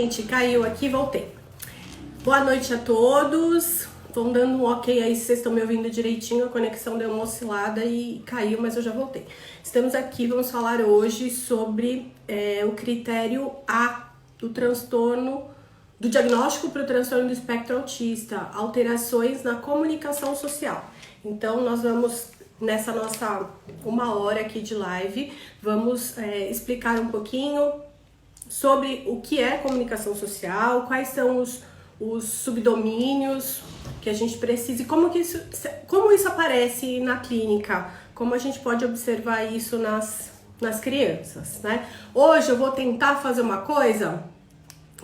gente, caiu aqui, voltei. Boa noite a todos. Vão dando um ok aí se vocês estão me ouvindo direitinho. A conexão deu uma oscilada e caiu, mas eu já voltei. Estamos aqui, vamos falar hoje sobre o critério A do transtorno, do diagnóstico para o transtorno do espectro autista, alterações na comunicação social. Então, nós vamos, nessa nossa 1 hora aqui de live, vamos explicar um pouquinho sobre o que é comunicação social, quais são os subdomínios que a gente precisa e como isso aparece na clínica, como a gente pode observar isso nas crianças, né? Hoje eu vou tentar fazer uma coisa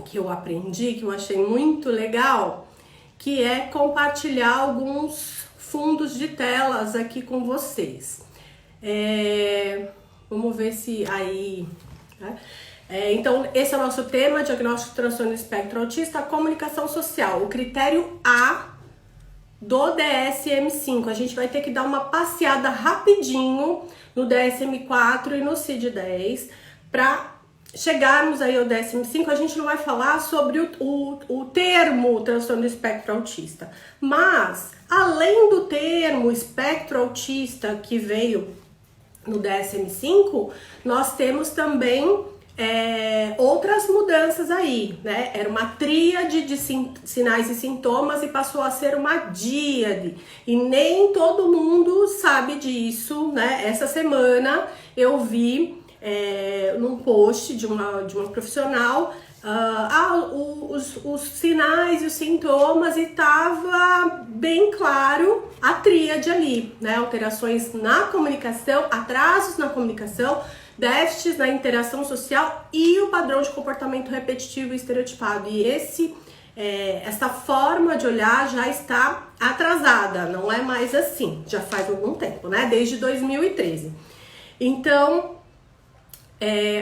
que eu aprendi, que eu achei muito legal, que é compartilhar alguns fundos de telas aqui com vocês. Vamos ver se aí... Né? Então, esse é o nosso tema, diagnóstico de transtorno do espectro autista, comunicação social, o critério A do DSM-5. A gente vai ter que dar uma passeada rapidinho no DSM-4 e no CID-10 para chegarmos aí ao DSM-5. A gente não vai falar sobre o termo transtorno do espectro autista, mas além do termo espectro autista que veio no DSM-5, nós temos também outras mudanças aí, né? Era uma tríade de sinais e sintomas e passou a ser uma díade. E nem todo mundo sabe disso, né? Essa semana eu vi num post de uma profissional os sinais e os sintomas e tava bem claro a tríade ali, né? Alterações na comunicação, atrasos na comunicação, déficits na interação social e o padrão de comportamento repetitivo e estereotipado. E essa forma de olhar já está atrasada, não é mais assim, já faz algum tempo, né? Desde 2013. Então,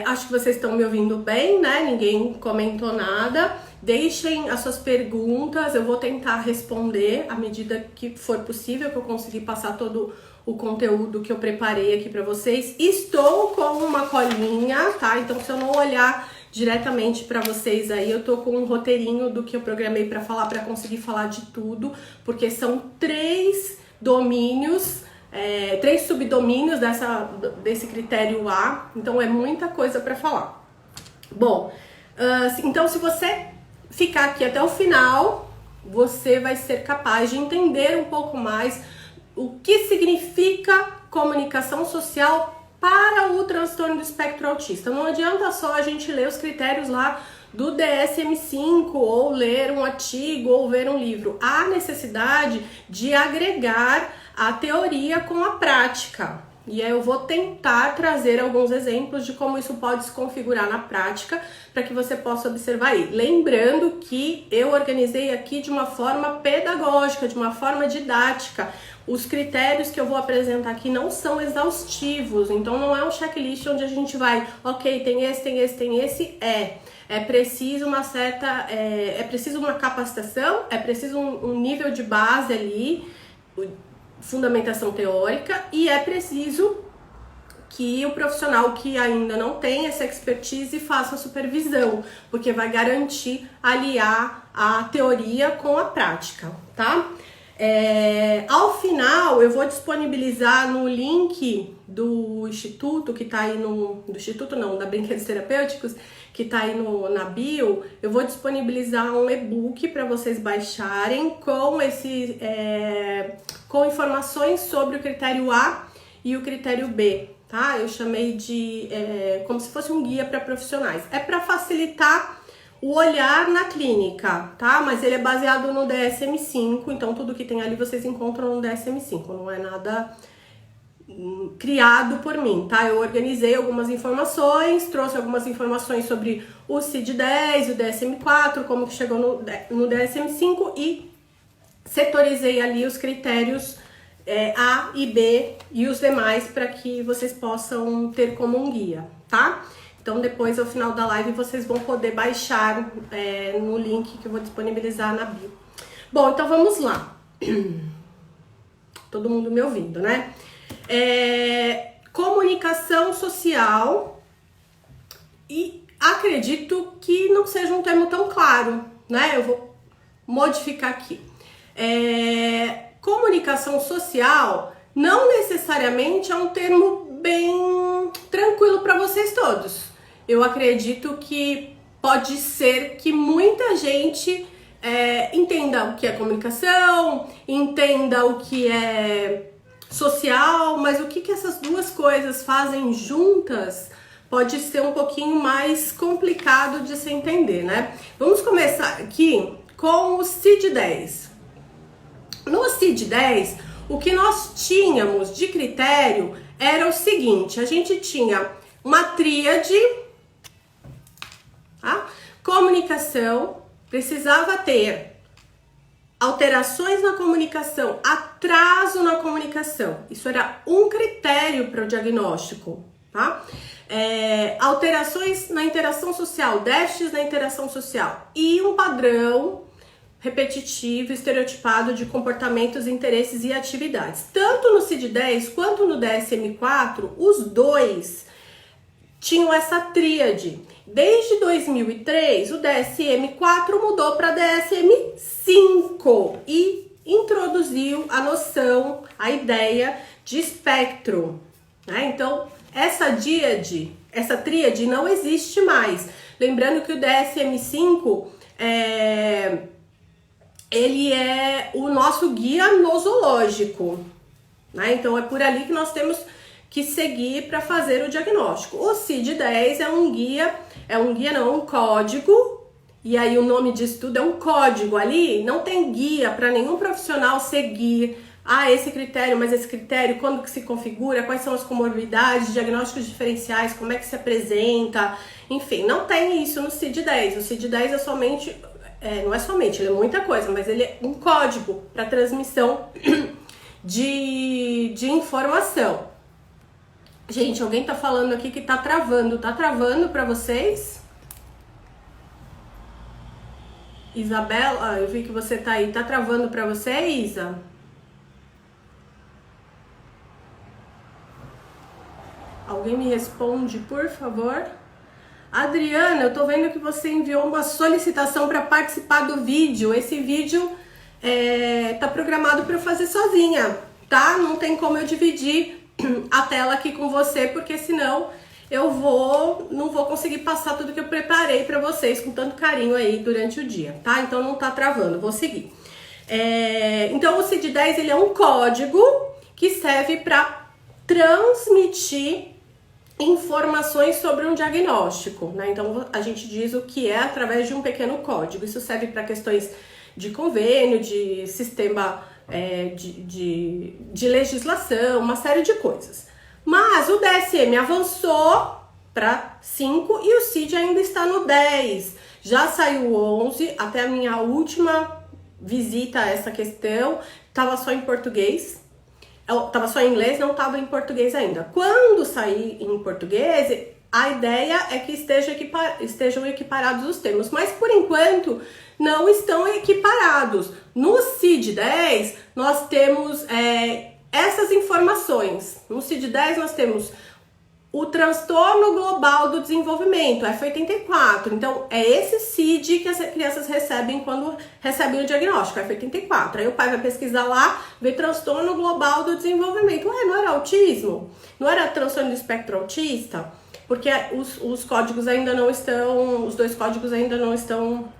acho que vocês estão me ouvindo bem, né? Ninguém comentou nada. Deixem as suas perguntas, eu vou tentar responder à medida que for possível, que eu conseguir passar todo o conteúdo que eu preparei aqui para vocês. Estou com uma colinha, tá? Então, se eu não olhar diretamente para vocês aí, eu tô com um roteirinho do que eu programei para falar, para conseguir falar de tudo, porque são 3 domínios, 3 subdomínios desse critério A, então é muita coisa para falar. Bom, então se você ficar aqui até o final, você vai ser capaz de entender um pouco mais o que significa comunicação social para o transtorno do espectro autista. Não adianta só a gente ler os critérios lá do DSM-5 ou ler um artigo ou ver um livro. Há necessidade de agregar a teoria com a prática. E aí eu vou tentar trazer alguns exemplos de como isso pode se configurar na prática para que você possa observar aí. Lembrando que eu organizei aqui de uma forma pedagógica, de uma forma didática. Os critérios que eu vou apresentar aqui não são exaustivos, então não é um checklist onde a gente vai, ok, tem esse. É preciso uma certa, é preciso uma capacitação, é preciso um nível de base ali, fundamentação teórica, e é preciso que o profissional que ainda não tem essa expertise faça a supervisão, porque vai garantir aliar a teoria com a prática, tá? Ao final, eu vou disponibilizar no link do Instituto, que tá aí do Instituto não, da Brinquedos Terapêuticos, que tá aí na bio, eu vou disponibilizar um e-book para vocês baixarem com informações sobre o critério A e o critério B, tá? Eu chamei de como se fosse um guia para profissionais. É para facilitar o olhar na clínica, tá? Mas ele é baseado no DSM-5, então tudo que tem ali vocês encontram no DSM-5, não é nada criado por mim, tá? Eu organizei algumas informações, trouxe algumas informações sobre o CID-10, o DSM-4, como que chegou no DSM-5 e setorizei ali os critérios A e B e os demais para que vocês possam ter como um guia, tá? Então depois, ao final da live, vocês vão poder baixar no link que eu vou disponibilizar na bio. Bom, então vamos lá. Todo mundo me ouvindo, né? Comunicação social e acredito que não seja um termo tão claro, né? Eu vou modificar aqui. Comunicação social não necessariamente é um termo bem tranquilo para vocês todos. Eu acredito que pode ser que muita gente entenda o que é comunicação, entenda o que é social, mas o que essas duas coisas fazem juntas pode ser um pouquinho mais complicado de se entender, né? Vamos começar aqui com o CID-10. No CID-10, o que nós tínhamos de critério era o seguinte: a gente tinha uma tríade, tá? Comunicação, precisava ter alterações na comunicação, atraso na comunicação. Isso era um critério para o diagnóstico, tá? Alterações na interação social, déficits na interação social e um padrão repetitivo, estereotipado de comportamentos, interesses e atividades. Tanto no CID-10 quanto no DSM-4, os dois tinham essa tríade. Desde 2003, o DSM-4 mudou para DSM-5 e introduziu a noção, a ideia de espectro, né? Então, essa tríade não existe mais. Lembrando que o DSM-5 ele é o nosso guia nosológico, né? Então, é por ali que nós temos que seguir para fazer o diagnóstico. O CID-10 é um código, e aí o nome disso tudo é um código. Ali não tem guia para nenhum profissional seguir. Esse critério, mas esse critério, quando que se configura, quais são as comorbidades, diagnósticos diferenciais, como é que se apresenta, enfim, não tem isso no CID-10. O CID-10 é somente, não é somente, ele é muita coisa, mas ele é um código para transmissão de informação. Gente, alguém tá falando aqui que tá travando pra vocês? Isabela, eu vi que você tá aí, tá travando pra você, Isa? Alguém me responde, por favor? Adriana, eu tô vendo que você enviou uma solicitação para participar do vídeo. Esse vídeo tá programado para eu fazer sozinha, tá? Não tem como eu dividir a tela aqui com você, porque senão eu não vou conseguir passar tudo que eu preparei para vocês com tanto carinho aí durante o dia, tá? Então não tá travando, vou seguir. Então o CID-10 ele é um código que serve para transmitir informações sobre um diagnóstico, né? Então a gente diz o que é através de um pequeno código. Isso serve para questões de convênio, de sistema de legislação, uma série de coisas. Mas o DSM avançou para 5 e o CID ainda está no 10. Já saiu o 11, até a minha última visita a essa questão, estava só em português. Estava só em inglês, não estava em português ainda. Quando sair em português, a ideia é que estejam equiparados os termos, mas por enquanto não estão equiparados. No CID-10 nós temos essas informações. No CID-10 nós temos o transtorno global do desenvolvimento, F84. Então, é esse CID que as crianças recebem quando recebem o diagnóstico, F84. Aí o pai vai pesquisar lá, vê transtorno global do desenvolvimento. Não era autismo? Não era transtorno do espectro autista? Porque os códigos ainda não estão, os dois códigos ainda não estão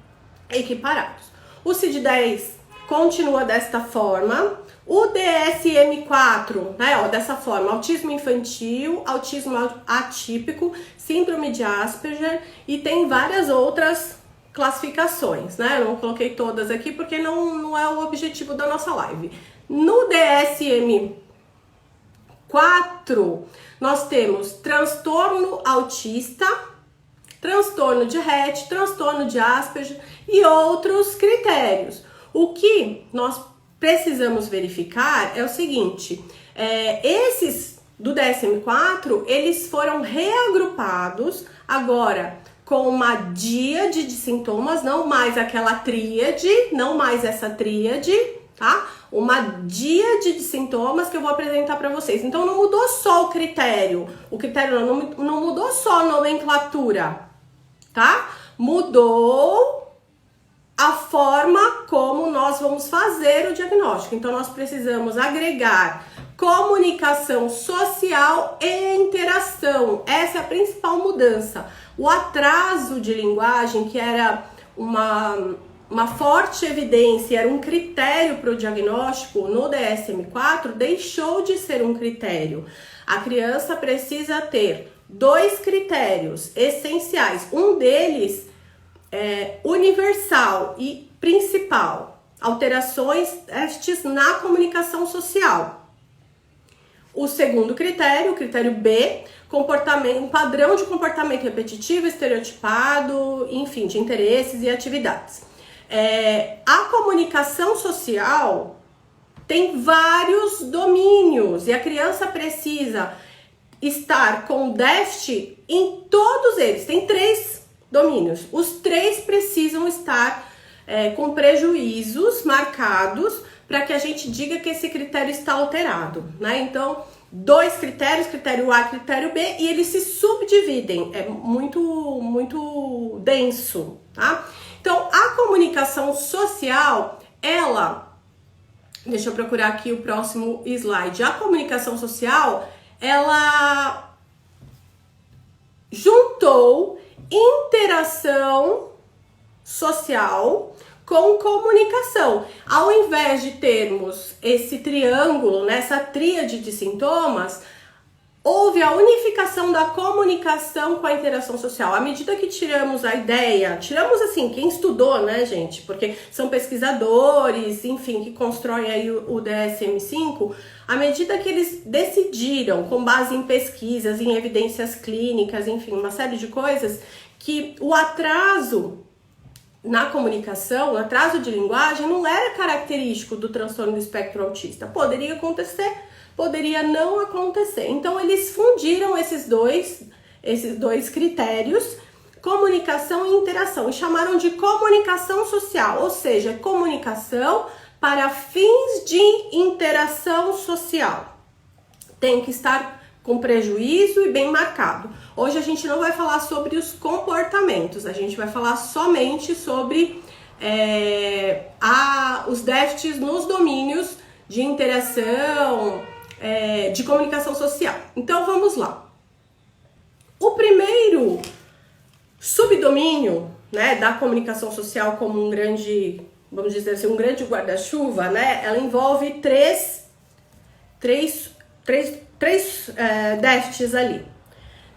equiparados. O CID-10 continua desta forma. O DSM-4, né, dessa forma, autismo infantil, autismo atípico, síndrome de Asperger e tem várias outras classificações, né? Eu não coloquei todas aqui porque não é o objetivo da nossa live. No DSM-4, nós temos transtorno autista, transtorno de Rett, transtorno de Asperger e outros critérios. O que nós precisamos verificar é o seguinte, esses do DSM-4, eles foram reagrupados agora com uma díade de sintomas, não mais aquela tríade, não mais essa tríade, tá? Uma díade de sintomas que eu vou apresentar para vocês. Então não mudou só o critério não mudou só a nomenclatura, tá? Mudou a forma como nós vamos fazer o diagnóstico. Então, nós precisamos agregar comunicação social e interação. Essa é a principal mudança. O atraso de linguagem, que era uma forte evidência, era um critério para o diagnóstico no DSM-4, deixou de ser um critério. A criança precisa ter 2 critérios essenciais. Um deles é universal e principal: alterações, testes na comunicação social. O segundo critério, o critério B, um padrão de comportamento repetitivo, estereotipado, enfim, de interesses e atividades. A comunicação social tem vários domínios e a criança precisa estar com déficit em todos eles. Tem 3 domínios. Os 3 precisam estar com prejuízos marcados para que a gente diga que esse critério está alterado, né? Então, 2 critérios, critério A e critério B, e eles se subdividem. É muito denso, tá? Então, a comunicação social, deixa eu procurar aqui o próximo slide. A comunicação social, ela juntou interação social com comunicação. Ao invés de termos esse triângulo, essa tríade de sintomas, houve a unificação da comunicação com a interação social. À medida que tiramos a ideia, tiramos assim, quem estudou, né, gente? Porque são pesquisadores, enfim, que constroem aí o DSM-5, à medida que eles decidiram, com base em pesquisas, em evidências clínicas, enfim, uma série de coisas, que o atraso na comunicação, o atraso de linguagem, não era característico do transtorno do espectro autista. Poderia acontecer, poderia não acontecer. Então, eles fundiram esses dois critérios, comunicação e interação, e chamaram de comunicação social, ou seja, comunicação para fins de interação social. Tem que estar com prejuízo e bem marcado. Hoje a gente não vai falar sobre os comportamentos, a gente vai falar somente sobre os déficits nos domínios de interação, de comunicação social. Então vamos lá. O primeiro subdomínio, né, da comunicação social como um grande, vamos dizer assim, um grande guarda-chuva, né, ela envolve três déficits ali.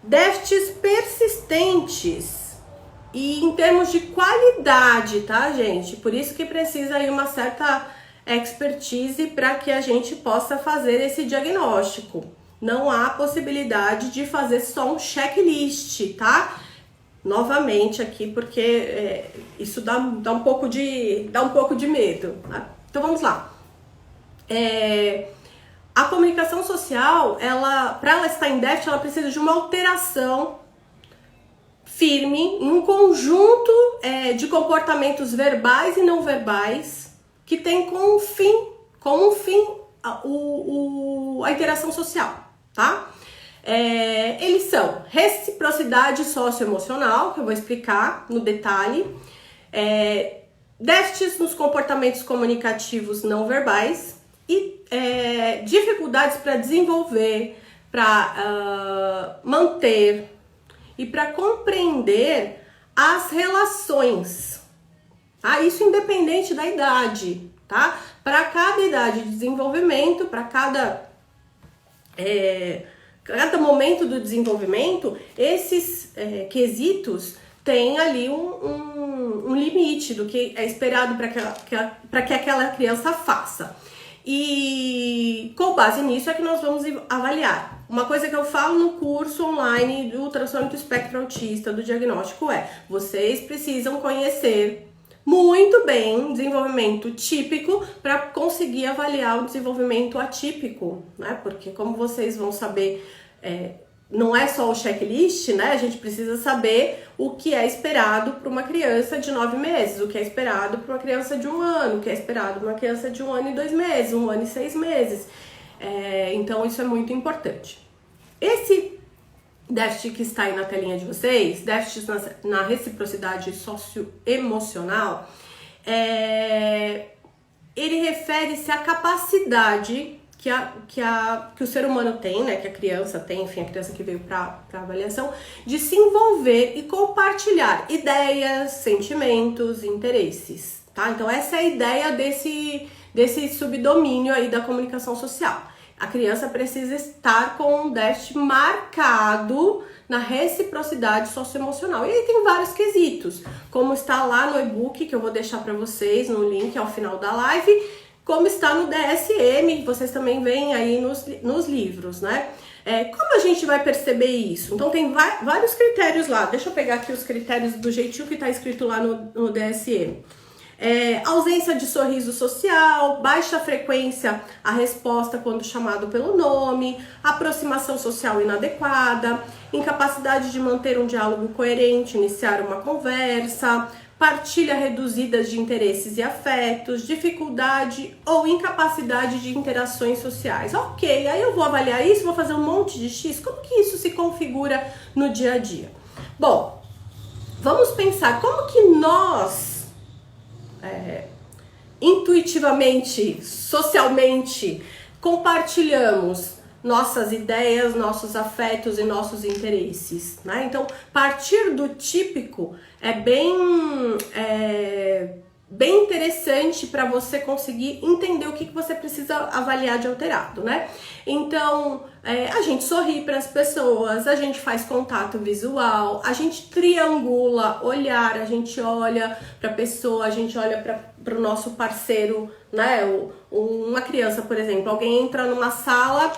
Déficits persistentes e em termos de qualidade, tá, gente? Por isso que precisa aí uma certa expertise para que a gente possa fazer esse diagnóstico. Não há possibilidade de fazer só um checklist, tá? Novamente aqui, porque isso dá um pouco de medo, tá? Então vamos lá. A comunicação social, para ela estar em déficit, ela precisa de uma alteração firme em um conjunto de comportamentos verbais e não verbais que tem como fim a interação social, tá? Eles são reciprocidade socioemocional, que eu vou explicar no detalhe, déficits nos comportamentos comunicativos não verbais, e dificuldades para desenvolver, para manter e para compreender as relações, tá? Isso independente da idade, tá? Para cada idade de desenvolvimento, para cada momento do desenvolvimento, esses quesitos têm ali um limite do que é esperado para que aquela criança faça. E com base nisso é que nós vamos avaliar. Uma coisa que eu falo no curso online do transtorno do espectro autista, do diagnóstico, vocês precisam conhecer muito bem o desenvolvimento típico para conseguir avaliar o desenvolvimento atípico, né? Porque como vocês vão saber, não é só o checklist, né? A gente precisa saber o que é esperado para uma criança de 9 meses, o que é esperado para uma criança de 1 ano, o que é esperado para uma criança de 1 ano e 2 meses, 1 ano e 6 meses. Então, isso é muito importante. Esse déficit que está aí na telinha de vocês, déficit na reciprocidade socioemocional, ele refere-se à capacidade que o ser humano tem, né, que a criança tem, enfim, a criança que veio para avaliação, de se envolver e compartilhar ideias, sentimentos, interesses, tá? Então essa é a ideia desse subdomínio aí da comunicação social. A criança precisa estar com um déficit marcado na reciprocidade socioemocional. E aí tem vários quesitos, como está lá no e-book, que eu vou deixar para vocês no link ao final da live, como está no DSM, vocês também veem aí nos livros, né? Como a gente vai perceber isso? Então tem vários critérios lá. Deixa eu pegar aqui os critérios do jeitinho que está escrito lá no DSM. Ausência de sorriso social, baixa frequência à resposta quando chamado pelo nome, aproximação social inadequada, incapacidade de manter um diálogo coerente, iniciar uma conversa, partilha reduzida de interesses e afetos, dificuldade ou incapacidade de interações sociais. Ok, aí eu vou avaliar isso, vou fazer um monte de X, como que isso se configura no dia a dia? Bom, vamos pensar como que nós intuitivamente, socialmente, compartilhamos nossas ideias, nossos afetos e nossos interesses, né? Então, partir do típico é bem interessante para você conseguir entender o que você precisa avaliar de alterado, né? Então, a gente sorri para as pessoas, a gente faz contato visual, a gente triangula olhar, a gente olha para a pessoa, a gente olha para o nosso parceiro, né? Uma criança, por exemplo, alguém entra numa sala,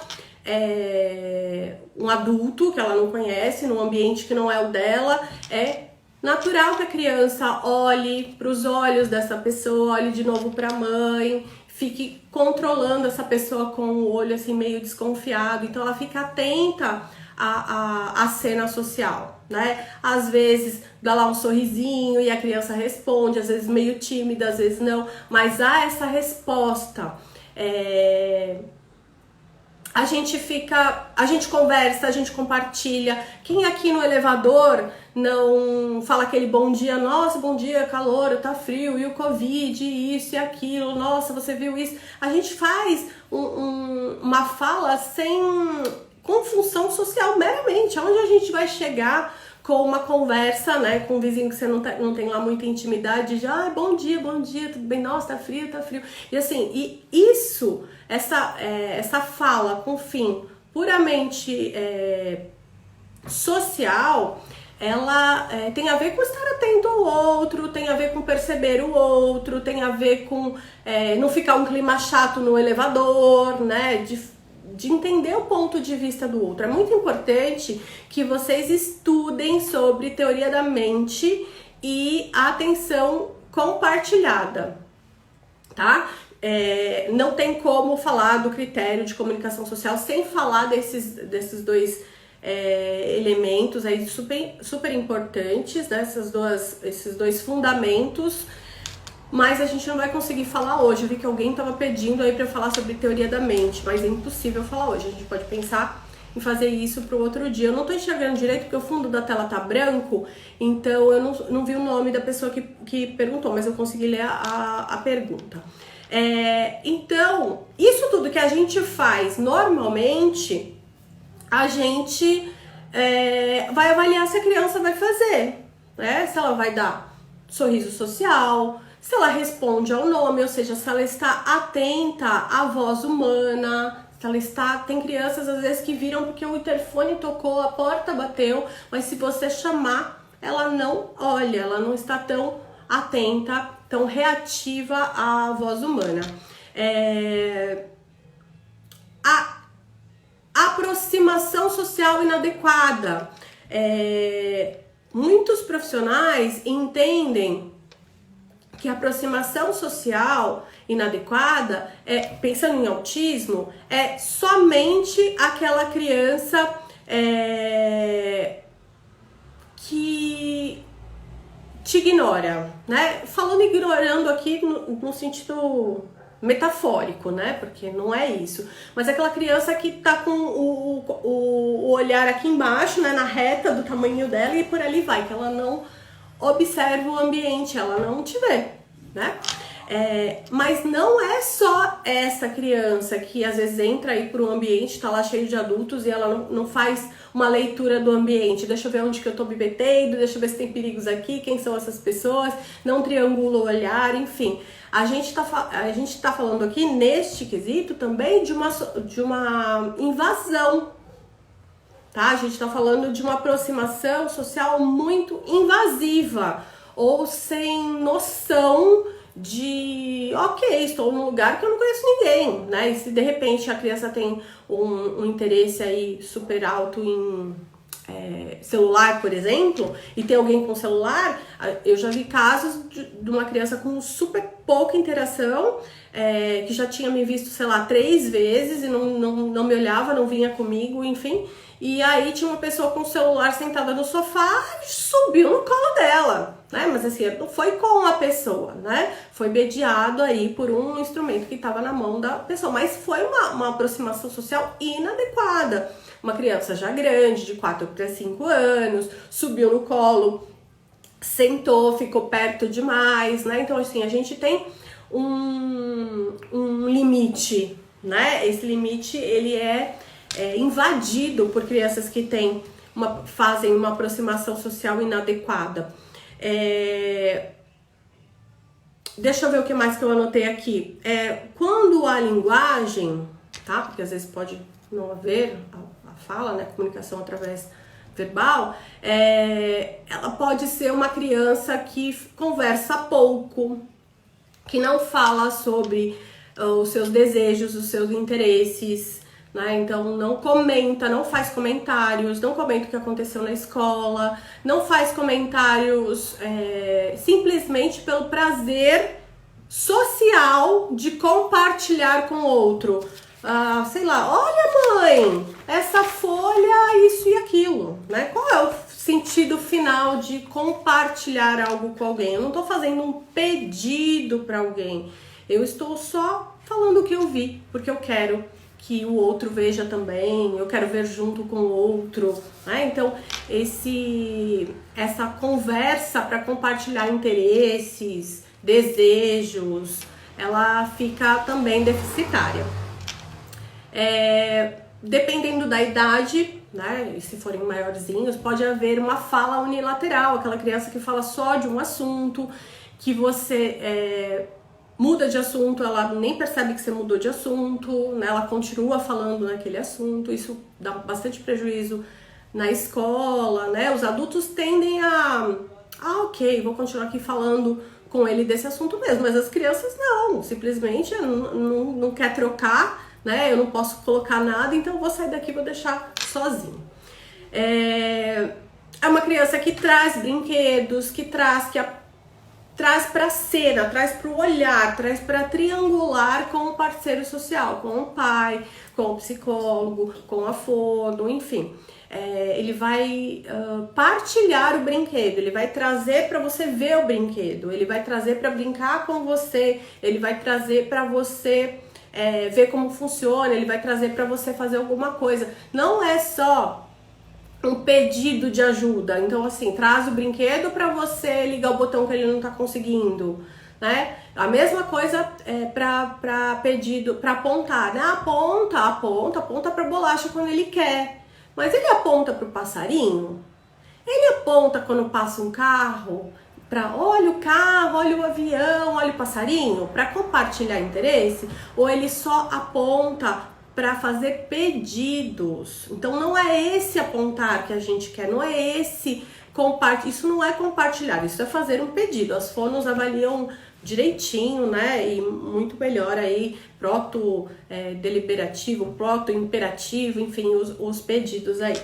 um adulto que ela não conhece, num ambiente que não é o dela, é natural que a criança olhe para os olhos dessa pessoa, olhe de novo para a mãe, fique controlando essa pessoa com o olho assim meio desconfiado, então ela fica atenta à cena social, né? Às vezes dá lá um sorrisinho e a criança responde, às vezes meio tímida, às vezes não, mas há essa resposta. A gente conversa, a gente compartilha. Quem aqui no elevador não fala aquele bom dia, nossa, bom dia, calor, tá frio, e o Covid, isso e aquilo, nossa, você viu isso? A gente faz uma fala com função social meramente, onde a gente vai chegar com uma conversa, né, com um vizinho que você não tem lá muita intimidade, já, bom dia, tudo bem, nossa, tá frio. E assim, essa fala com fim puramente social, ela tem a ver com estar atento ao outro, tem a ver com perceber o outro, tem a ver com não ficar um clima chato no elevador, né, de entender o ponto de vista do outro. É muito importante que vocês estudem sobre teoria da mente e a atenção compartilhada, tá? Não tem como falar do critério de comunicação social sem falar desses dois elementos aí super importantes, né? Esses dois fundamentos. Mas a gente não vai conseguir falar hoje. Eu vi que alguém estava pedindo aí para eu falar sobre teoria da mente, mas é impossível falar hoje. A gente pode pensar em fazer isso para o outro dia. Eu não estou enxergando direito porque o fundo da tela tá branco, então eu não vi o nome da pessoa que perguntou, mas eu consegui ler a pergunta. Então, isso tudo que a gente faz normalmente, a gente vai avaliar se a criança vai fazer, né? Se ela vai dar sorriso social, se ela responde ao nome, ou seja, se ela está atenta à voz humana, se ela está... Tem crianças às vezes que viram porque o interfone tocou, a porta bateu, mas se você chamar, ela não olha, ela não está tão atenta, tão reativa à voz humana. A aproximação social inadequada. Muitos profissionais entendem que a aproximação social inadequada, pensando em autismo, é somente aquela criança que te ignora, né? Falando ignorando aqui no sentido metafórico, né? Porque não é isso. Mas é aquela criança que tá com o olhar aqui embaixo, né? Na reta do tamanho dela e por ali vai, que ela não observa o ambiente, ela não te vê, né? Mas não é só essa criança que às vezes entra aí para um ambiente, tá lá cheio de adultos e ela não faz uma leitura do ambiente. Deixa eu ver onde que eu tô me metendo, deixa eu ver se tem perigos aqui, quem são essas pessoas, não triangula o olhar, enfim. A gente tá falando aqui neste quesito também de uma invasão, tá? A gente tá falando de uma aproximação social muito invasiva ou sem noção de, ok, estou num lugar que eu não conheço ninguém, né? E se de repente a criança tem um interesse aí super alto em celular, por exemplo, e tem alguém com celular, eu já vi casos de uma criança com super pouca interação, que já tinha me visto, sei lá, 3 vezes e não me olhava, não vinha comigo, enfim. E aí tinha uma pessoa com o celular sentada no sofá e subiu no colo dela, né? Mas assim, não foi com a pessoa, né? Foi mediado aí por um instrumento que estava na mão da pessoa, mas foi uma aproximação social inadequada. Uma criança já grande, de 4 para 5 anos, subiu no colo, sentou, ficou perto demais, né? Então assim, a gente tem um limite, né? Esse limite, ele é invadido por crianças que fazem uma aproximação social inadequada. Deixa eu ver o que mais que eu anotei aqui. Quando a linguagem, tá? Porque às vezes pode não haver a fala, né? Comunicação através verbal, ela pode ser uma criança que conversa pouco, que não fala sobre os seus desejos, os seus interesses, né? Então não comenta, não faz comentários, não comenta o que aconteceu na escola, não faz comentários simplesmente pelo prazer social de compartilhar com o outro. Sei lá, olha mãe, essa folha, isso e aquilo, né? Qual é o sentido final de compartilhar algo com alguém? Eu não tô fazendo um pedido para alguém, eu estou só falando o que eu vi, porque eu quero que o outro veja também, eu quero ver junto com o outro, né? Então, essa conversa para compartilhar interesses, desejos, ela fica também deficitária. Dependendo da idade, né, e se forem maiorzinhos, pode haver uma fala unilateral, aquela criança que fala só de um assunto, que você muda de assunto, ela nem percebe que você mudou de assunto, né, ela continua falando naquele assunto, isso dá bastante prejuízo na escola, né, os adultos tendem ok, vou continuar aqui falando com ele desse assunto mesmo, mas as crianças não, simplesmente não quer trocar, né? Eu não posso colocar nada, então eu vou sair daqui e vou deixar sozinho. É uma criança que traz brinquedos, que traz para a cena, traz para o olhar, traz para triangular com o parceiro social, com o pai, com o psicólogo, com a fono, enfim. Ele vai partilhar o brinquedo, ele vai trazer para você ver o brinquedo, ele vai trazer para brincar com você, ele vai trazer para você ver como funciona, ele vai trazer para você fazer alguma coisa. Não é só um pedido de ajuda. Então, assim, traz o brinquedo para você ligar o botão que ele não tá conseguindo, né? A mesma coisa para pedido, para apontar, né? Aponta para bolacha quando ele quer. Mas ele aponta para o passarinho? Ele aponta quando passa um carro? Olha o carro, olha o avião, olha o passarinho, para compartilhar interesse, ou ele só aponta para fazer pedidos? Então não é esse apontar que a gente quer, não é esse compartilhar, isso não é compartilhar, isso é fazer um pedido. As fonos avaliam direitinho, né, e muito melhor aí, proto-deliberativo, proto-imperativo, enfim, os pedidos aí.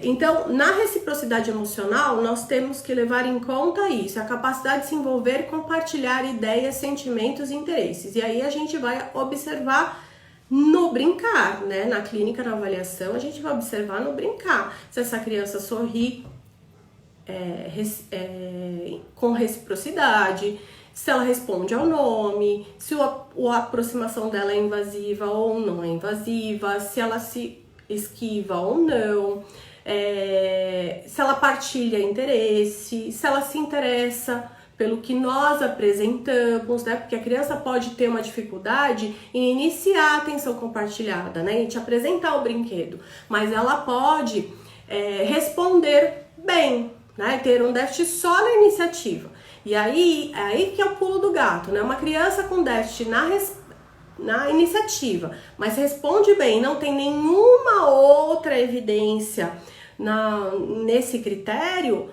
Então, na reciprocidade emocional, nós temos que levar em conta isso, a capacidade de se envolver, compartilhar ideias, sentimentos e interesses. E aí a gente vai observar no brincar, né? Na clínica, na avaliação, a gente vai observar no brincar. Se essa criança sorri com reciprocidade, se ela responde ao nome, se a aproximação dela é invasiva ou não é invasiva, se ela se esquiva ou não, se ela partilha interesse, se ela se interessa pelo que nós apresentamos, né? Porque a criança pode ter uma dificuldade em iniciar a atenção compartilhada, né? E te apresentar o brinquedo, mas ela pode responder bem, né? Ter um déficit só na iniciativa. E aí que é o pulo do gato, né? Uma criança com déficit na iniciativa, mas responde bem, não tem nenhuma outra evidência nesse critério,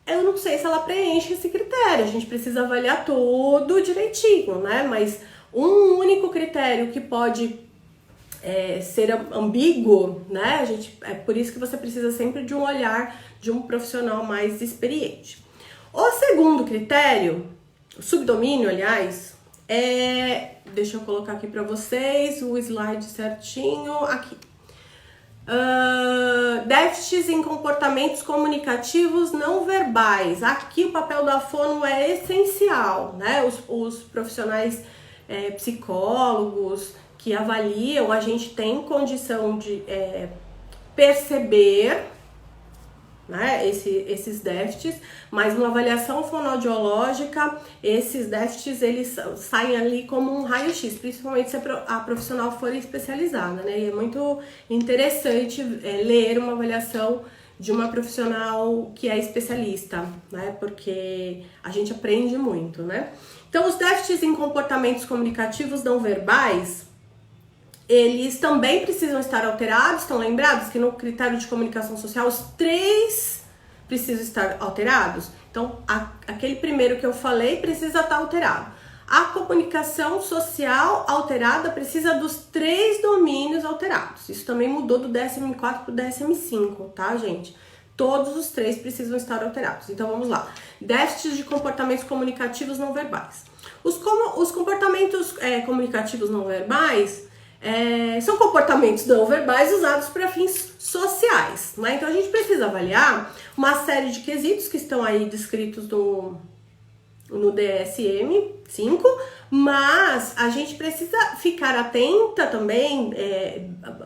eu não sei se ela preenche esse critério. A gente precisa avaliar tudo direitinho, né? Mas um único critério que pode ser ambíguo, né? É por isso que você precisa sempre de um olhar de um profissional mais experiente. O segundo critério, o subdomínio, aliás, deixa eu colocar aqui para vocês o slide certinho aqui. Déficits em comportamentos comunicativos não verbais. Aqui o papel da fono é essencial, né? Os profissionais psicólogos que avaliam, a gente tem condição de perceber, né, esses déficits, mas numa avaliação fonoaudiológica, esses déficits eles saem ali como um raio-x, principalmente se a profissional for especializada, né? E é muito interessante ler uma avaliação de uma profissional que é especialista, né? Porque a gente aprende muito, né? Então, os déficits em comportamentos comunicativos não verbais, eles também precisam estar alterados. Estão lembrados que no critério de comunicação social os 3 precisam estar alterados? Então, aquele primeiro que eu falei precisa estar alterado. A comunicação social alterada precisa dos 3 domínios alterados. Isso também mudou do DSM-4 para o DSM-5, tá, gente? Todos os 3 precisam estar alterados. Então, vamos lá. Déficits de comportamentos comunicativos não verbais. Os comportamentos comunicativos não verbais são comportamentos não verbais usados para fins sociais, né? Então a gente precisa avaliar uma série de quesitos que estão aí descritos no DSM-5, mas a gente precisa ficar atenta também,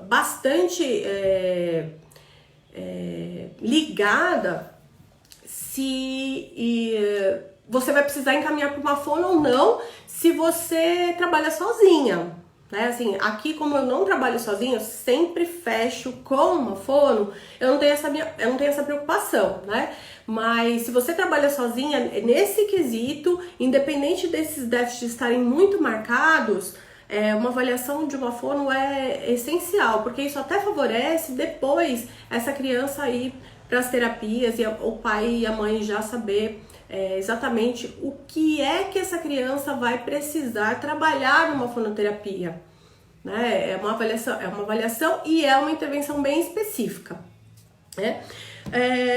bastante ligada se você vai precisar encaminhar para uma fono ou não, se você trabalha sozinha. Né? Assim, aqui, como eu não trabalho sozinha, eu sempre fecho com uma fono, eu não tenho essa preocupação, né? Mas se você trabalha sozinha, nesse quesito, independente desses déficits estarem muito marcados, uma avaliação de uma fono é essencial, porque isso até favorece depois essa criança ir para as terapias e o pai e a mãe já saber exatamente o que é que essa criança vai precisar trabalhar numa fonoterapia, né? É uma avaliação e é uma intervenção bem específica, né?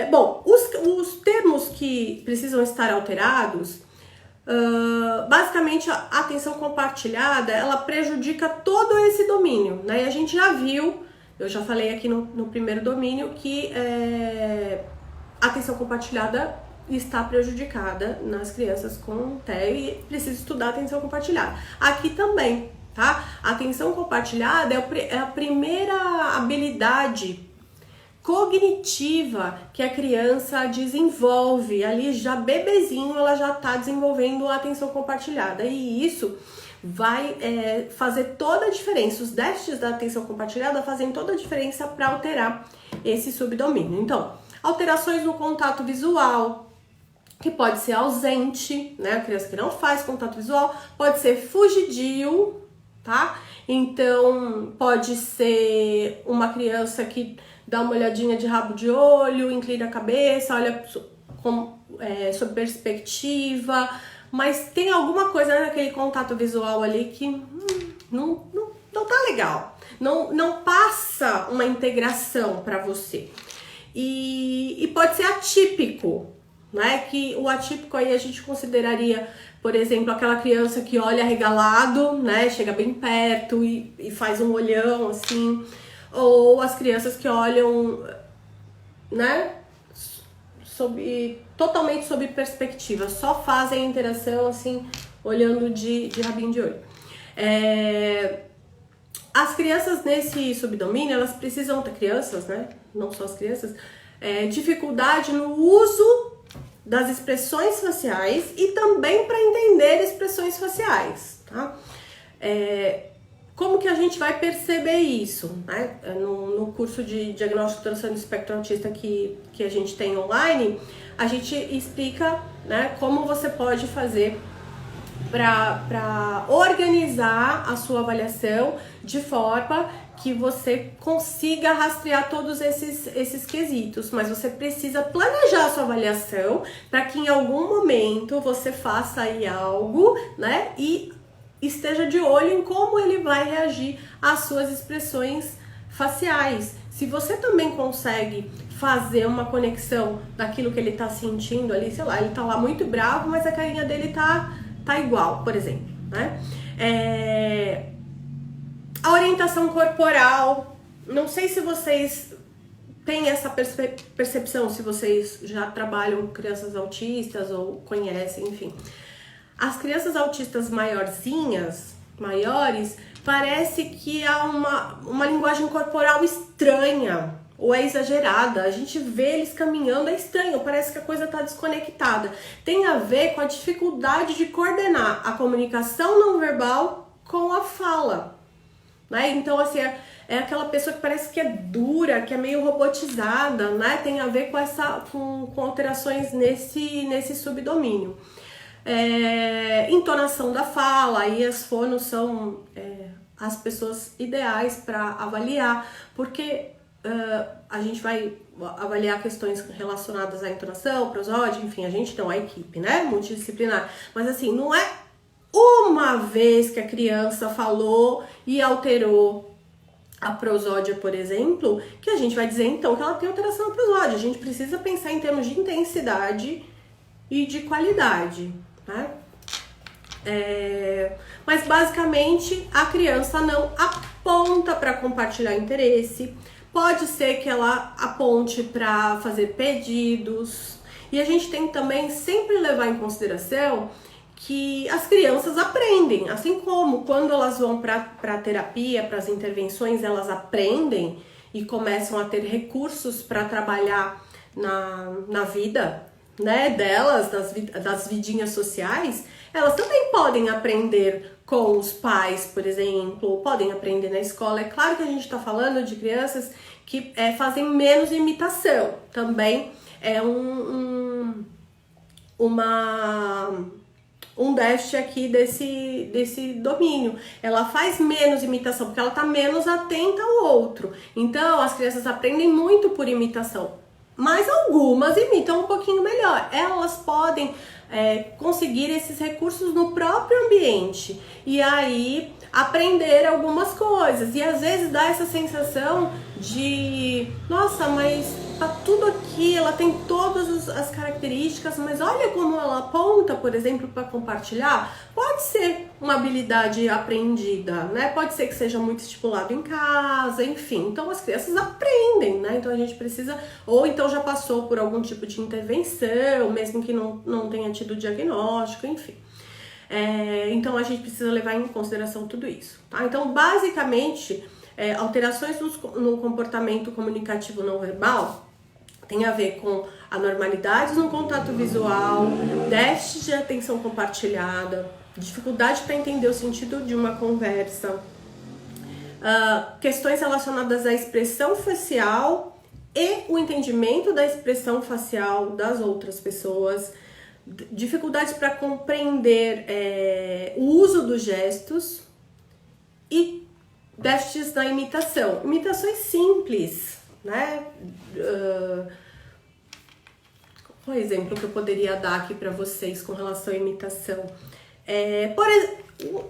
Bom, os termos que precisam estar alterados, basicamente a atenção compartilhada, ela prejudica todo esse domínio, né? E a gente já viu, eu já falei aqui no primeiro domínio que a atenção compartilhada está prejudicada nas crianças com TEA e precisa estudar atenção compartilhada. Aqui também, tá? A atenção compartilhada é a primeira habilidade cognitiva que a criança desenvolve. Ali já bebezinho ela já está desenvolvendo a atenção compartilhada e isso vai fazer toda a diferença. Os déficits da atenção compartilhada fazem toda a diferença para alterar esse subdomínio. Então, alterações no contato visual, que pode ser ausente, né? A criança que não faz contato visual, pode ser fugidio, tá? Então, pode ser uma criança que dá uma olhadinha de rabo de olho, inclina a cabeça, olha sob perspectiva, mas tem alguma coisa naquele contato visual ali que não tá legal, não passa uma integração para você. E pode ser atípico, né? Que o atípico aí a gente consideraria, por exemplo, aquela criança que olha arregalado, né? Chega bem perto e faz um olhão assim, ou as crianças que olham, né? totalmente sob perspectiva, só fazem a interação assim, olhando de rabinho de olho. As crianças nesse subdomínio, elas precisam ter, crianças, né? Não só as crianças, dificuldade no uso das expressões faciais e também para entender expressões faciais, tá? Como que a gente vai perceber isso, né? No curso de diagnóstico e transtorno do espectro autista que a gente tem online, a gente explica, né, como você pode fazer para organizar a sua avaliação de forma que você consiga rastrear todos esses quesitos, mas você precisa planejar a sua avaliação para que em algum momento você faça aí algo, né, e esteja de olho em como ele vai reagir às suas expressões faciais. Se você também consegue fazer uma conexão daquilo que ele tá sentindo ali, sei lá, ele tá lá muito bravo, mas a carinha dele tá igual, por exemplo, né? A orientação corporal, não sei se vocês têm essa percepção, se vocês já trabalham com crianças autistas ou conhecem, enfim. As crianças autistas maiores, parece que há uma linguagem corporal estranha ou é exagerada. A gente vê eles caminhando, é estranho, parece que a coisa está desconectada. Tem a ver com a dificuldade de coordenar a comunicação não verbal com a fala, né? Então, assim, é aquela pessoa que parece que é dura, que é meio robotizada, né? Tem a ver com alterações nesse subdomínio. Entonação da fala, aí as fonos são as pessoas ideais para avaliar, porque a gente vai avaliar questões relacionadas à entonação, prosódia, enfim, a gente não, a equipe, né, multidisciplinar, mas assim, não é uma vez que a criança falou e alterou a prosódia, por exemplo, que a gente vai dizer então que ela tem alteração na prosódia. A gente precisa pensar em termos de intensidade e de qualidade, né? Mas basicamente a criança não aponta para compartilhar interesse, pode ser que ela aponte para fazer pedidos, e a gente tem que também sempre levar em consideração que as crianças aprendem, assim como quando elas vão para a terapia, para as intervenções, elas aprendem e começam a ter recursos para trabalhar na vida, né, delas, das vidinhas sociais. Elas também podem aprender com os pais, por exemplo, podem aprender na escola. É claro que a gente está falando de crianças que fazem menos imitação. Também é um déficit aqui desse domínio. Ela faz menos imitação, porque ela está menos atenta ao outro. Então, as crianças aprendem muito por imitação, mas algumas imitam um pouquinho melhor. Elas podem conseguir esses recursos no próprio ambiente e aí aprender algumas coisas, e às vezes dá essa sensação de nossa, mas tá tudo aqui, ela tem todas as características, mas olha como ela aponta, por exemplo, para compartilhar. Pode ser uma habilidade aprendida, né? Pode ser que seja muito estipulado em casa, enfim. Então as crianças aprendem, né? Então a gente precisa, ou então já passou por algum tipo de intervenção, mesmo que não tenha tido diagnóstico, enfim. Então a gente precisa levar em consideração tudo isso, tá? Então basicamente alterações no comportamento comunicativo não verbal tem a ver com anormalidades no contato visual, déficit de atenção compartilhada, dificuldade para entender o sentido de uma conversa, questões relacionadas à expressão facial e o entendimento da expressão facial das outras pessoas, dificuldades para compreender o uso dos gestos e déficits na imitação. Imitações simples, né? Qual exemplo que eu poderia dar aqui para vocês com relação à imitação?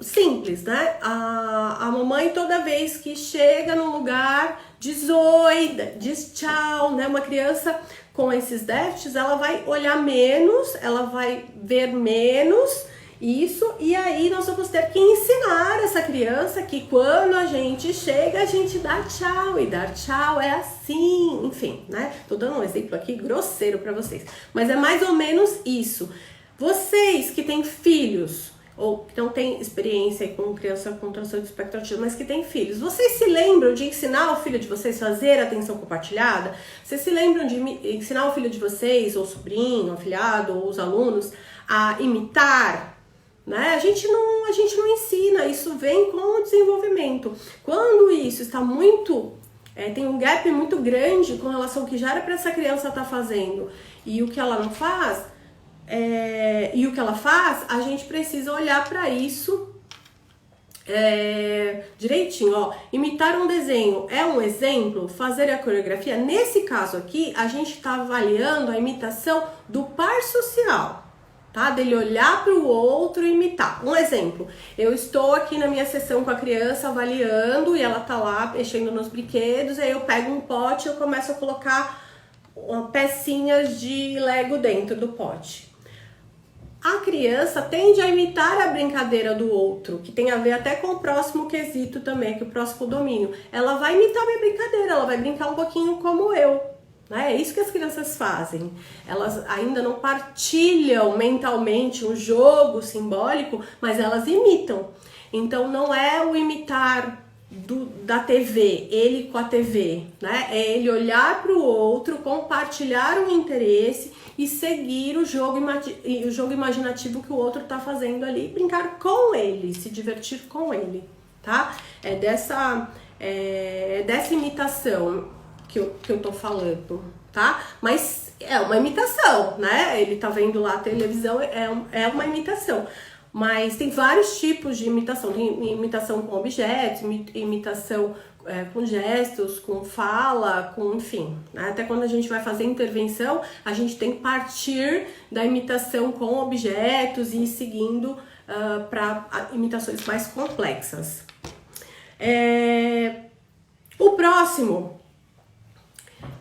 Simples, né? A mamãe, toda vez que chega num lugar, diz oi, diz tchau, né? Uma criança com esses déficits, ela vai olhar menos, ela vai ver menos Isso, e aí nós vamos ter que ensinar essa criança que quando a gente chega, a gente dá tchau, e dar tchau é assim, enfim, né? Tô dando um exemplo aqui grosseiro para vocês, mas é mais ou menos isso. Vocês que têm filhos, ou que não têm experiência com criança com transtorno de espectro autista, mas que têm filhos, vocês se lembram de ensinar o filho de vocês a fazer atenção compartilhada? Vocês se lembram de ensinar o filho de vocês, ou sobrinho, afilhado, ou os alunos, a imitar? Né? A gente não ensina, isso vem com o desenvolvimento. Quando isso está tem um gap muito grande com relação ao que já era para essa criança estar fazendo e o que ela não faz, e o que ela faz, a gente precisa olhar para isso direitinho. Ó, imitar um desenho é um exemplo, fazer a coreografia. Nesse caso aqui, a gente está avaliando a imitação do par social. Tá? Dele olhar para o outro e imitar. Um exemplo, eu estou aqui na minha sessão com a criança avaliando e ela tá lá mexendo nos brinquedos, aí eu pego um pote e eu começo a colocar pecinhas de Lego dentro do pote. A criança tende a imitar a brincadeira do outro, que tem a ver até com o próximo quesito também, que é o próximo domínio. Ela vai imitar a minha brincadeira, ela vai brincar um pouquinho como eu. É isso que as crianças fazem. Elas ainda não partilham mentalmente um jogo simbólico, mas elas imitam. Então não é o imitar da TV, ele com a TV, né? É ele olhar para o outro, compartilhar um interesse e seguir o jogo imaginativo que o outro está fazendo ali, brincar com ele, se divertir com ele, tá? É dessa imitação que eu tô falando, tá? Mas é uma imitação, né? Ele tá vendo lá a televisão, é uma imitação. Mas tem vários tipos de imitação. Tem imitação com objetos, imitação com gestos, com fala, enfim. Né? Até quando a gente vai fazer intervenção, a gente tem que partir da imitação com objetos e ir seguindo para imitações mais complexas. O próximo...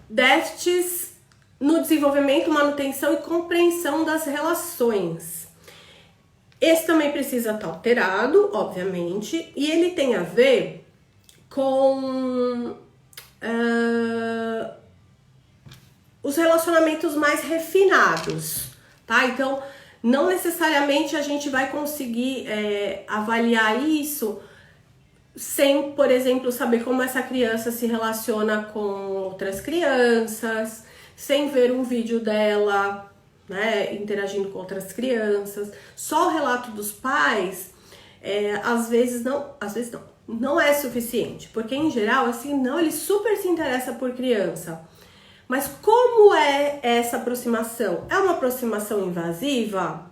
déficits no desenvolvimento, manutenção e compreensão das relações. Esse também precisa estar alterado, obviamente, e ele tem a ver com os relacionamentos mais refinados, tá? Então, não necessariamente a gente vai conseguir avaliar isso sem, por exemplo, saber como essa criança se relaciona com outras crianças, sem ver um vídeo dela, né, interagindo com outras crianças. Só o relato dos pais, às vezes não é suficiente, porque em geral, assim, não, ele super se interessa por criança. Mas como é essa aproximação? É uma aproximação invasiva?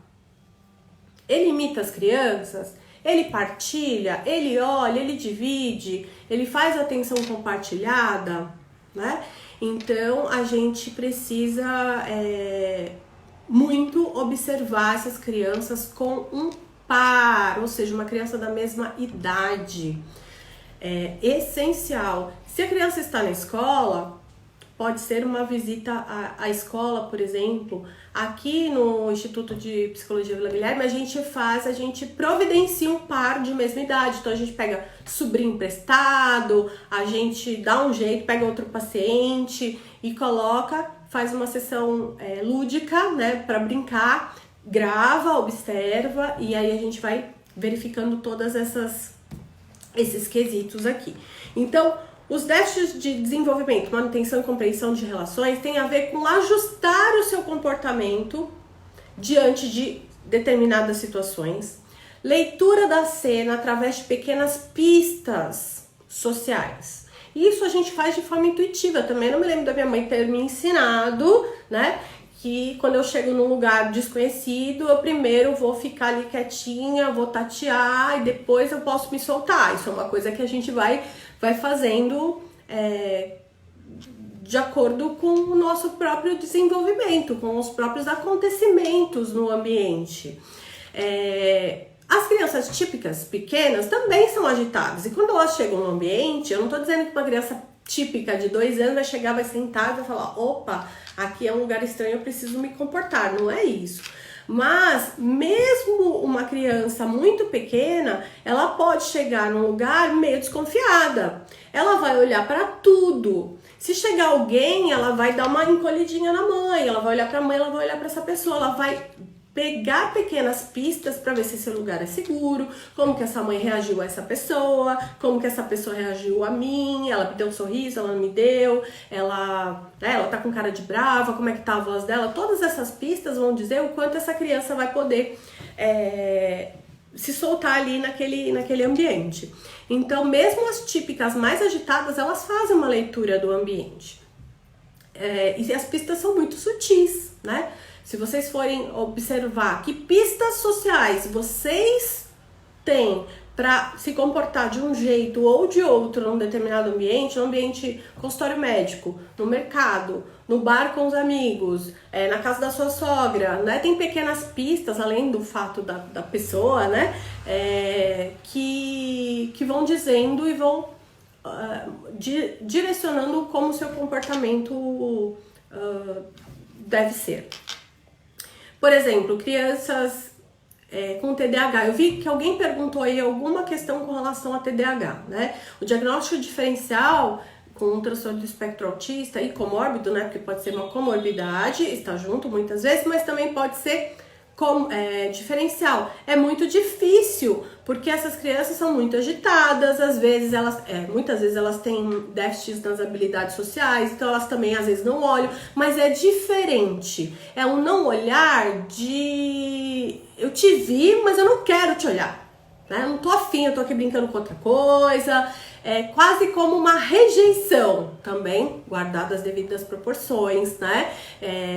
Ele imita as crianças? Ele partilha, ele olha, ele divide, ele faz atenção compartilhada, né? Então, a gente precisa muito observar essas crianças com um par, ou seja, uma criança da mesma idade. É essencial. Se a criança está na escola, pode ser uma visita à escola, por exemplo. Aqui no Instituto de Psicologia Vila Guilherme, a gente providencia um par de mesma idade. Então a gente pega sobrinho emprestado, a gente dá um jeito, pega outro paciente e faz uma sessão lúdica, né, para brincar, grava, observa e aí a gente vai verificando todas esses quesitos aqui. Então, os déficits de desenvolvimento, manutenção e compreensão de relações têm a ver com ajustar o seu comportamento diante de determinadas situações, leitura da cena através de pequenas pistas sociais. Isso a gente faz de forma intuitiva também. Não me lembro da minha mãe ter me ensinado, né, que quando eu chego num lugar desconhecido, eu primeiro vou ficar ali quietinha, vou tatear e depois eu posso me soltar. Isso é uma coisa que a gente vai fazendo de acordo com o nosso próprio desenvolvimento, com os próprios acontecimentos no ambiente. As crianças típicas pequenas também são agitadas, e quando elas chegam no ambiente, eu não estou dizendo que uma criança típica de 2 anos vai chegar, vai sentar e vai falar, opa, aqui é um lugar estranho, eu preciso me comportar, não é isso. Mas mesmo uma criança muito pequena, ela pode chegar num lugar meio desconfiada. Ela vai olhar para tudo. Se chegar alguém, ela vai dar uma encolhidinha na mãe, ela vai olhar para a mãe, ela vai olhar para essa pessoa, ela vai pegar pequenas pistas para ver se esse lugar é seguro, como que essa mãe reagiu a essa pessoa, como que essa pessoa reagiu a mim, ela me deu um sorriso, ela não me deu, ela tá com cara de brava, como é que tá a voz dela. Todas essas pistas vão dizer o quanto essa criança vai poder se soltar ali naquele ambiente. Então, mesmo as típicas mais agitadas, elas fazem uma leitura do ambiente. E as pistas são muito sutis, né? Se vocês forem observar que pistas sociais vocês têm para se comportar de um jeito ou de outro num determinado ambiente, no ambiente consultório médico, no mercado, no bar com os amigos, na casa da sua sogra, né? Tem pequenas pistas, além do fato da pessoa, né? Que vão dizendo e vão direcionando como o seu comportamento deve ser. Por exemplo, crianças com TDAH. Eu vi que alguém perguntou aí alguma questão com relação a TDAH, né? O diagnóstico diferencial com um transtorno do espectro autista e comórbido, né? Porque pode ser uma comorbidade, está junto muitas vezes, mas também pode ser diferencial. É muito difícil, porque essas crianças são muito agitadas, muitas vezes elas têm déficits nas habilidades sociais, então elas também às vezes não olham, mas é diferente. É um não olhar de eu te vi, mas eu não quero te olhar, né? Eu não tô afim, eu tô aqui brincando com outra coisa. É quase como uma rejeição também, guardadas as devidas proporções, né?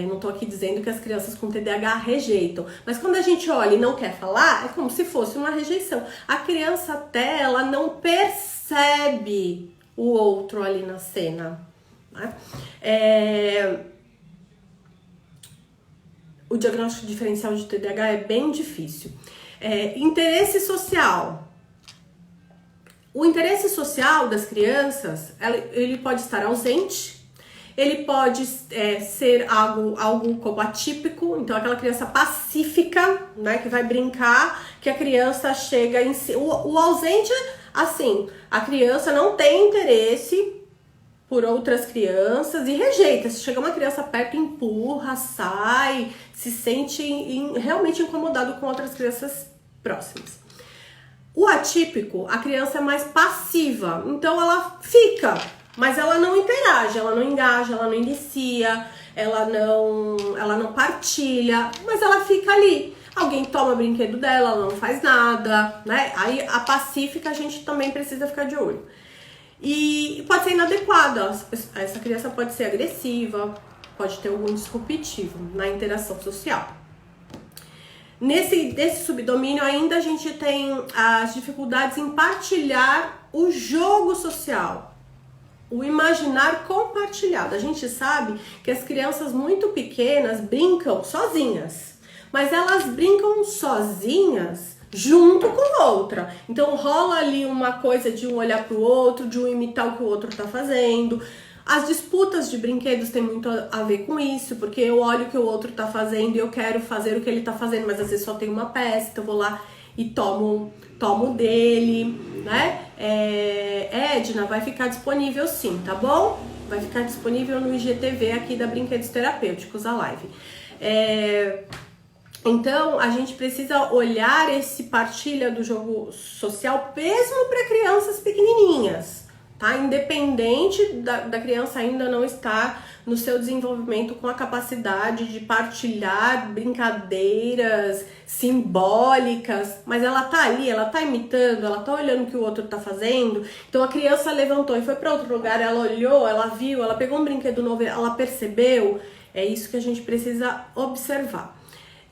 Não tô aqui dizendo que as crianças com TDAH rejeitam, mas quando a gente olha e não quer falar, é como se fosse uma rejeição. A criança até, ela não percebe o outro ali na cena, né? O diagnóstico diferencial de TDAH é bem difícil. Interesse social. O interesse social das crianças, ele pode estar ausente, ele pode ser algo como atípico, então aquela criança pacífica, né, que vai brincar, que a criança chega em si. O ausente, assim, a criança não tem interesse por outras crianças e rejeita. Se chega uma criança perto, empurra, sai, se sente realmente incomodado com outras crianças próximas. O atípico, a criança é mais passiva, então ela fica, mas ela não interage, ela não engaja, ela não inicia, ela não partilha, mas ela fica ali. Alguém toma o brinquedo dela, ela não faz nada, né? Aí a pacífica a gente também precisa ficar de olho. E pode ser inadequada, essa criança pode ser agressiva, pode ter algum disruptivo na interação social. Nesse subdomínio ainda a gente tem as dificuldades em partilhar o jogo social, o imaginar compartilhado. A gente sabe que as crianças muito pequenas brincam sozinhas, mas elas brincam sozinhas junto com outra. Então rola ali uma coisa de um olhar pro outro, de um imitar o que o outro tá fazendo. As disputas de brinquedos têm muito a ver com isso, porque eu olho o que o outro tá fazendo e eu quero fazer o que ele tá fazendo, mas às vezes só tem uma peça, então eu vou lá e tomo dele, né? Edna, vai ficar disponível sim, tá bom? Vai ficar disponível no IGTV aqui da Brinquedos Terapêuticos, a live. Então, a gente precisa olhar esse partilha do jogo social mesmo para crianças pequenininhas. Tá? Independente da criança ainda não estar no seu desenvolvimento com a capacidade de partilhar brincadeiras simbólicas, mas ela tá ali, ela tá imitando, ela tá olhando o que o outro tá fazendo. Então a criança levantou e foi para outro lugar, ela olhou, ela viu, ela pegou um brinquedo novo, ela percebeu. É isso que a gente precisa observar.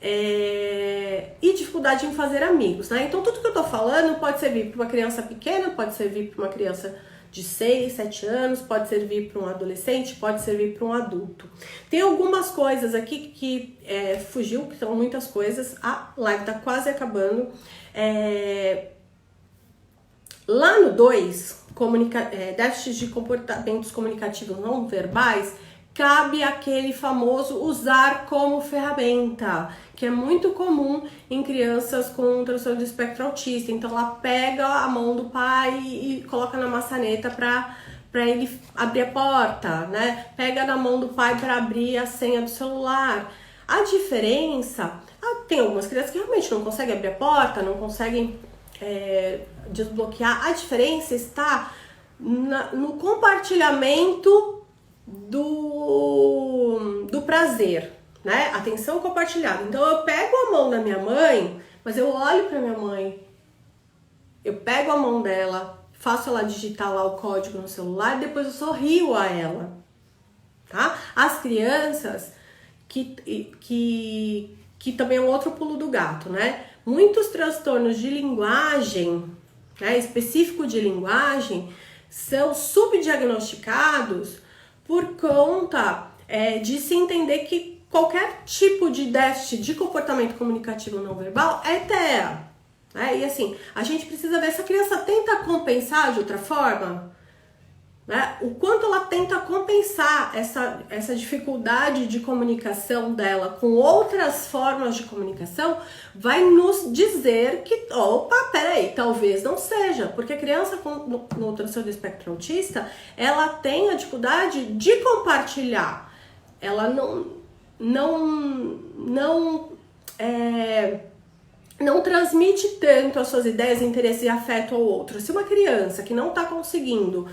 E dificuldade em fazer amigos, né? Então tudo que eu tô falando pode servir para uma criança pequena, pode servir para uma criança de 6, 7 anos, pode servir para um adolescente, pode servir para um adulto. Tem algumas coisas aqui que fugiu, que são muitas coisas. A live tá quase acabando. Lá no 2, déficits de comportamentos comunicativos não verbais, cabe aquele famoso usar como ferramenta, que é muito comum em crianças com transtorno do espectro autista. Então ela pega a mão do pai e coloca na maçaneta para ele abrir a porta, né? Pega na mão do pai para abrir a senha do celular. A diferença, tem algumas crianças que realmente não conseguem abrir a porta, não conseguem desbloquear. A diferença está no compartilhamento do prazer, né? Atenção compartilhada. Então eu pego a mão da minha mãe, mas eu olho para minha mãe, eu pego a mão dela, faço ela digitar lá o código no celular e depois eu sorrio a ela, tá? As crianças que também é um outro pulo do gato, né? Muitos transtornos de linguagem, né, específico de linguagem, são subdiagnosticados por conta de se entender que qualquer tipo de déficit de comportamento comunicativo não verbal é TEA. E assim, a gente precisa ver se a criança tenta compensar de outra forma, né? O quanto ela tenta compensar essa dificuldade de comunicação dela com outras formas de comunicação vai nos dizer que, opa, peraí, talvez não seja, porque a criança no transtorno do espectro autista, ela tem a dificuldade de compartilhar, ela não transmite tanto as suas ideias, interesses e afeto ao outro. Se uma criança que não está conseguindo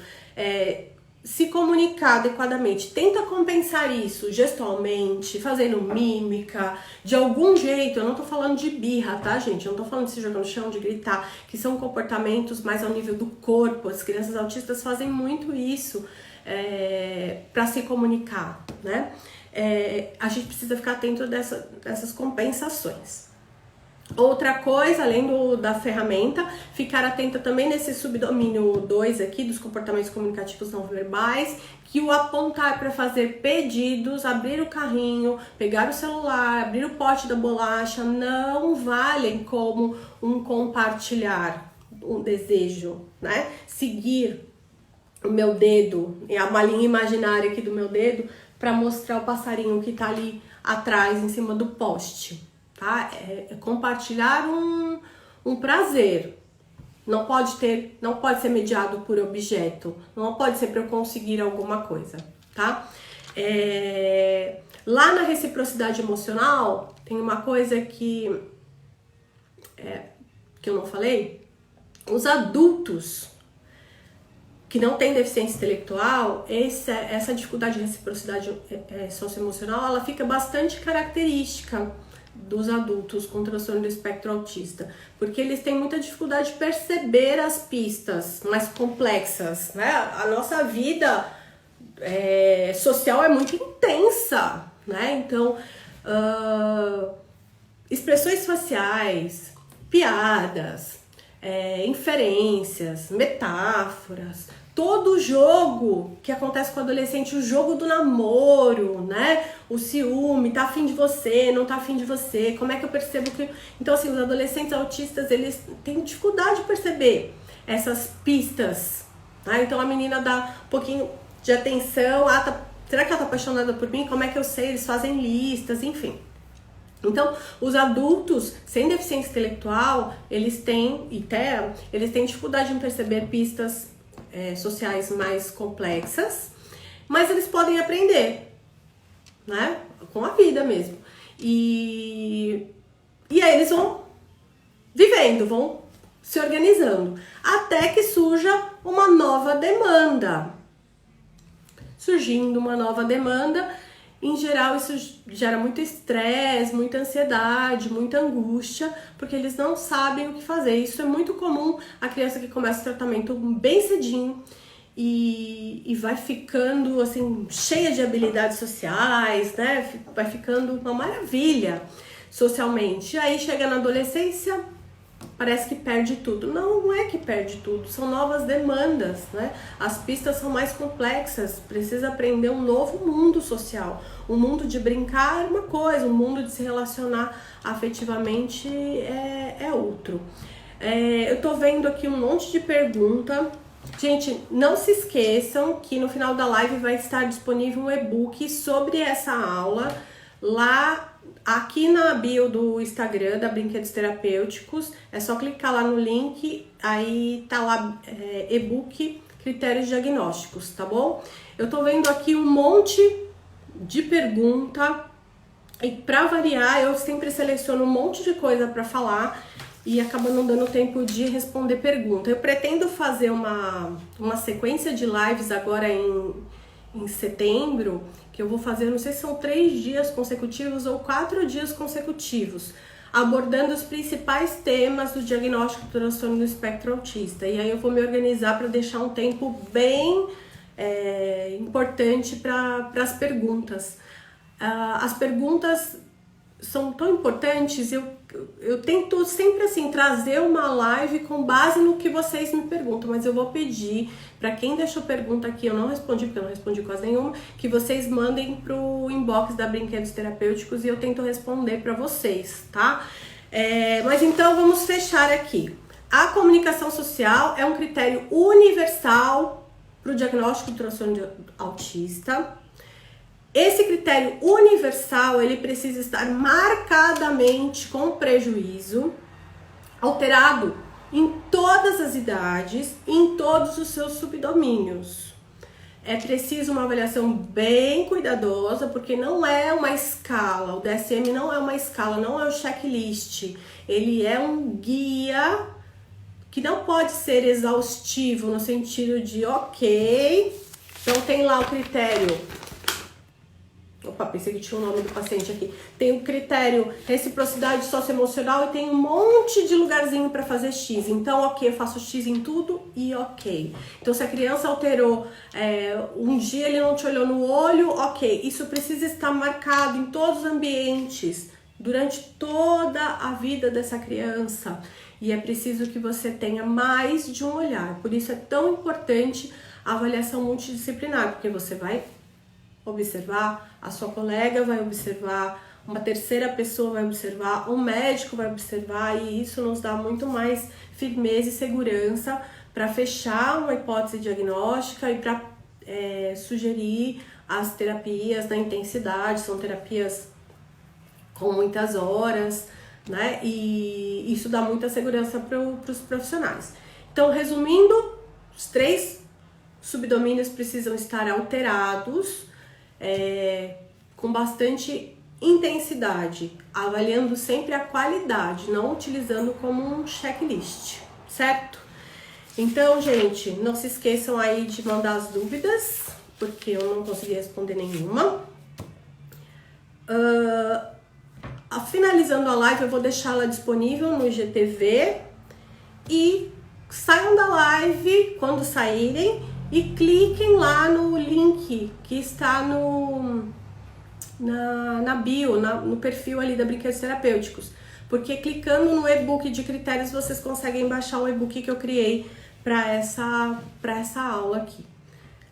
se comunicar adequadamente tenta compensar isso gestualmente, fazendo mímica, de algum jeito, eu não tô falando de birra, tá, gente? Eu não tô falando de se jogar no chão, de gritar, que são comportamentos mais ao nível do corpo. As crianças autistas fazem muito isso para se comunicar, né? A gente precisa ficar atento dessas compensações. Outra coisa, além da ferramenta, ficar atenta também nesse subdomínio 2 aqui, dos comportamentos comunicativos não verbais, que o apontar para fazer pedidos, abrir o carrinho, pegar o celular, abrir o pote da bolacha, não valem como um compartilhar, um desejo, né? Seguir o meu dedo, a malinha imaginária aqui do meu dedo, para mostrar o passarinho que tá ali atrás, em cima do poste. Tá? Compartilhar um prazer. Não pode ser mediado por objeto. Não pode ser para eu conseguir alguma coisa, tá? Lá na reciprocidade emocional, tem uma coisa que eu não falei. Os adultos que não têm deficiência intelectual, essa dificuldade de reciprocidade socioemocional, ela fica bastante característica dos adultos com transtorno do espectro autista, porque eles têm muita dificuldade de perceber as pistas mais complexas, né? A nossa vida social é muito intensa, né? Então, expressões faciais, piadas, inferências, metáforas, todo jogo que acontece com o adolescente, o jogo do namoro, né? O ciúme, tá afim de você, não tá afim de você, como é que eu percebo que... Então, assim, os adolescentes autistas, eles têm dificuldade de perceber essas pistas, tá? Então, a menina dá um pouquinho de atenção, será que ela tá apaixonada por mim? Como é que eu sei? Eles fazem listas, enfim. Então, os adultos sem deficiência intelectual, eles têm dificuldade em perceber pistas sociais mais complexas, mas eles podem aprender, né? Com a vida mesmo. E aí eles vão vivendo, vão se organizando, até que surja uma nova demanda. Surgindo uma nova demanda, em geral isso gera muito estresse, muita ansiedade, muita angústia, porque eles não sabem o que fazer. Isso é muito comum a criança que começa o tratamento bem cedinho e vai ficando assim cheia de habilidades sociais, né? Vai ficando uma maravilha socialmente. E aí chega na adolescência, parece que perde tudo. Não é que perde tudo, são novas demandas, né? As pistas são mais complexas, precisa aprender um novo mundo social. O mundo de brincar é uma coisa, o mundo de se relacionar afetivamente é outro. Eu tô vendo aqui um monte de pergunta Gente, não se esqueçam que no final da live vai estar disponível um e-book sobre essa aula lá aqui na bio do Instagram da Brinquedos Terapêuticos. É só clicar lá no link, aí tá lá e-book Critérios Diagnósticos, tá bom? Eu tô vendo aqui um monte de pergunta e pra variar eu sempre seleciono um monte de coisa pra falar e acaba não dando tempo de responder pergunta. Eu pretendo fazer uma sequência de lives agora em setembro, que eu vou fazer, não sei se são 3 dias consecutivos ou 4 dias consecutivos, abordando os principais temas do diagnóstico do transtorno do espectro autista. E aí eu vou me organizar para deixar um tempo bem importante para as perguntas. As perguntas são tão importantes, eu tento sempre assim trazer uma live com base no que vocês me perguntam, mas eu vou pedir para quem deixou pergunta aqui, eu não respondi porque eu não respondi quase nenhuma, que vocês mandem pro inbox da Brinquedos Terapêuticos e eu tento responder para vocês, tá? Mas então vamos fechar aqui. A comunicação social é um critério universal para o diagnóstico do transtorno autista. Esse critério universal, ele precisa estar marcadamente com prejuízo, alterado em todas as idades, em todos os seus subdomínios. É preciso uma avaliação bem cuidadosa, porque não é uma escala, o DSM não é uma escala, não é um checklist. Ele é um guia que não pode ser exaustivo no sentido de, ok, então tem lá o critério. Opa, pensei que tinha o nome do paciente aqui. Tem o critério reciprocidade socioemocional e tem um monte de lugarzinho para fazer X. Então, ok, eu faço X em tudo e ok. Então, se a criança alterou, um dia ele não te olhou no olho, ok. Isso precisa estar marcado em todos os ambientes, durante toda a vida dessa criança. E é preciso que você tenha mais de um olhar. Por isso é tão importante a avaliação multidisciplinar, porque você vai observar, a sua colega vai observar, uma terceira pessoa vai observar, um médico vai observar, e isso nos dá muito mais firmeza e segurança para fechar uma hipótese diagnóstica e para sugerir as terapias da intensidade. São terapias com muitas horas, né? E isso dá muita segurança para os profissionais. Então, resumindo, os 3 subdomínios precisam estar alterados, com bastante intensidade, avaliando sempre a qualidade, não utilizando como um checklist, certo? Então, gente, não se esqueçam aí de mandar as dúvidas, porque eu não consegui responder nenhuma. Finalizando a live, eu vou deixá-la disponível no IGTV e saiam da live quando saírem e cliquem lá no link que está na bio, no perfil ali da Brinquedos Terapêuticos, porque clicando no e-book de critérios vocês conseguem baixar o e-book que eu criei para essa aula aqui.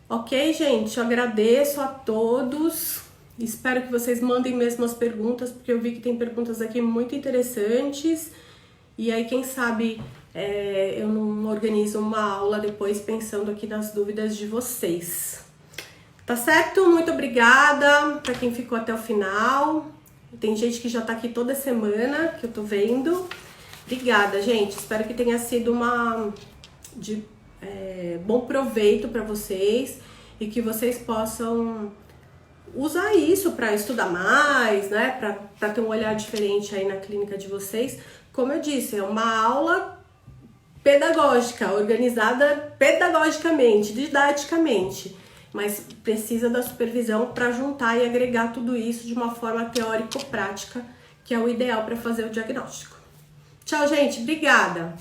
Ok, gente? Eu agradeço a todos, espero que vocês mandem mesmo as perguntas, porque eu vi que tem perguntas aqui muito interessantes, e aí quem sabe eu não organizo uma aula depois pensando aqui nas dúvidas de vocês. Tá certo? Muito obrigada para quem ficou até o final. Tem gente que já tá aqui toda semana, que eu tô vendo. Obrigada, gente. Espero que tenha sido de bom proveito para vocês e que vocês possam usar isso para estudar mais, né? Para ter um olhar diferente aí na clínica de vocês. Como eu disse, é uma aula pedagógica, organizada pedagogicamente, didaticamente, mas precisa da supervisão para juntar e agregar tudo isso de uma forma teórico-prática, que é o ideal para fazer o diagnóstico. Tchau, gente, obrigada!